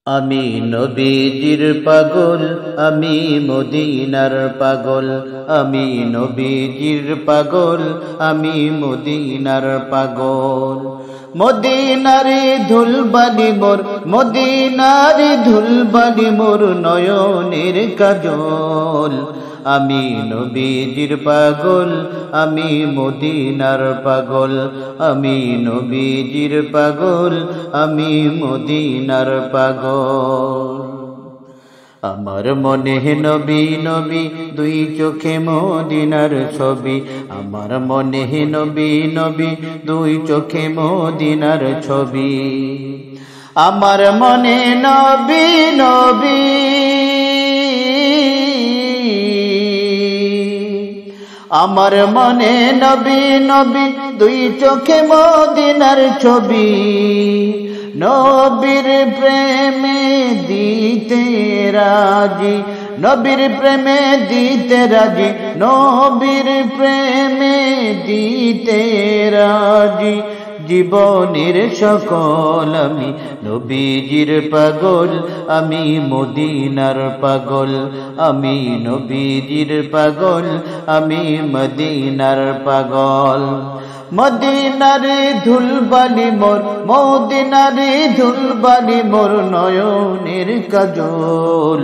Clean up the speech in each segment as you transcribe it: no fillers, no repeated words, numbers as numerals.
আমি নবীজির পাগল, আমি মদিনার পাগল। আমি নবীজির পাগল, আমি মদিনার পাগল। মদিনারে ধুলবালি মোর, মদিনারে ধুলবালি মোর নয়নের কাজল। আমি নবীজির পাগল, আমি মদিনার পাগল। আমি নবীজির পাগল, আমি মদিনার পাগল। আমার মনে নবী নবী, দুই চোখে মদিনার ছবি। আমার মনে নবী নবী, দুই চোখে মদিনার ছবি। আমার মনে নবী নবী, আমার মনে নবী নবী, দুই চোখে মদিনার ছবি। নবীর প্রেমে দিতে রাজি, নবীর প্রেমে দিতে রাজি, নবীর প্রেমে দিতে রাজি। জীবনের সকল আমি নবীজির পাগল, আমি মদিনার পাগল। আমি নবীজির পাগল, আমি মদিনার পাগল। মদিনারে ধুলবালি মোর, মদিনারে ধুলবালি মোর নয়নের কাজল।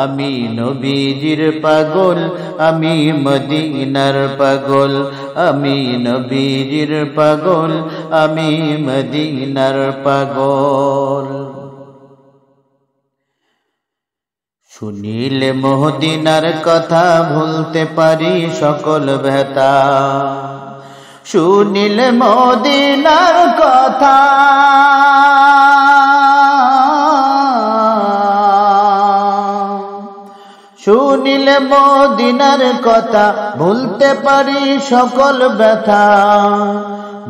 আমি নবীজির পাগল, আমি মদিনার পাগল। আমি নবীজির পাগল, আমি মদিনার পাগল। শুনিলে মদিনার কথা ভুলতে পারি সকল ব্যথা। শুনিলে মদিনার কথা, শুনিলে মদিনার কথা ভুলতে পারি সকল ব্যথা।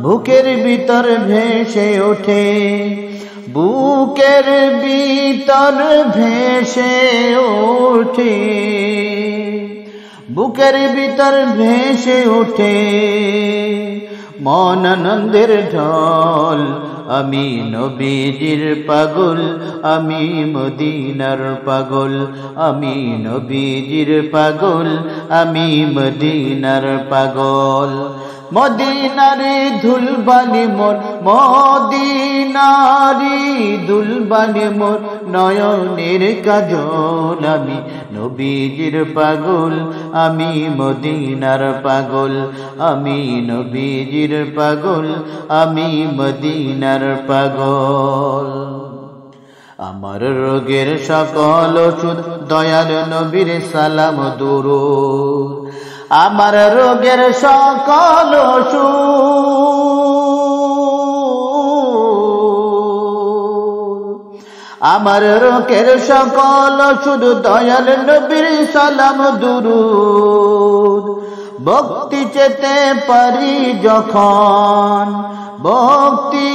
বুকের ভিতর ভেসে ওঠে, বুকের ভিতর ভেসে ওঠে, বুকের ভিতর ভেসে ওঠে মন আনন্দের ঢল। আমি নবীজির পাগল, আমি মদিনার পাগল। আমি নবীজির পাগল, আমি মদিনার পাগল। মদিনারে ধুলবালি মোর, মদিনারে ধুলবালি মোর নয়নের কাজল। আমি নবীজির পাগল, আমি মদিনার পাগল। আমি নবীজির পাগল, আমি মদিনার পাগল। আমার রোগের সকল ওষুধ দয়াল নবীর সালাম দুরূদ। আমার রোগের সকল ওষুধ, আমার রোগের সকল ওষুধ দয়াল নবীর সালাম দুরূদ। ভক্তি চেতে পারি যখন, ভক্তি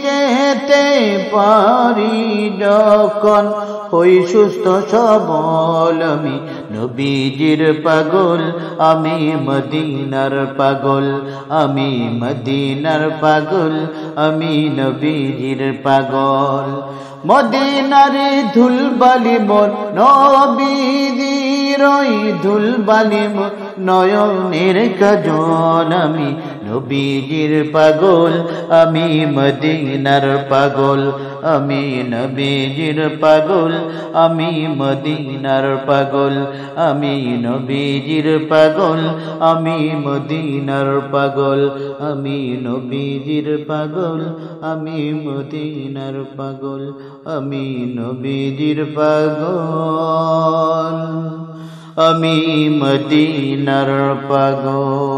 চেতে পারি যখন, হই সুস্থ সবল। আমি নবীজির পাগল, আমি মদিনার পাগল। আমি মদিনার পাগল, আমি নবীজির পাগল। মদিনারে ধুলবালি মোর, নবীজির ওই ধুলবালি মোর নয়নের কাজল। আমি নবীজির পাগল, আমি মদিনার পাগল। আমি নবীজির পাগল, আমি মদিনার পাগল। আমি নবীজির পাগল, আমি মদিনার পাগল। আমি নবীজির পাগল, আমি মদিনার পাগল। আমি নবীজির পাগল, আমি মদিনার পাগল।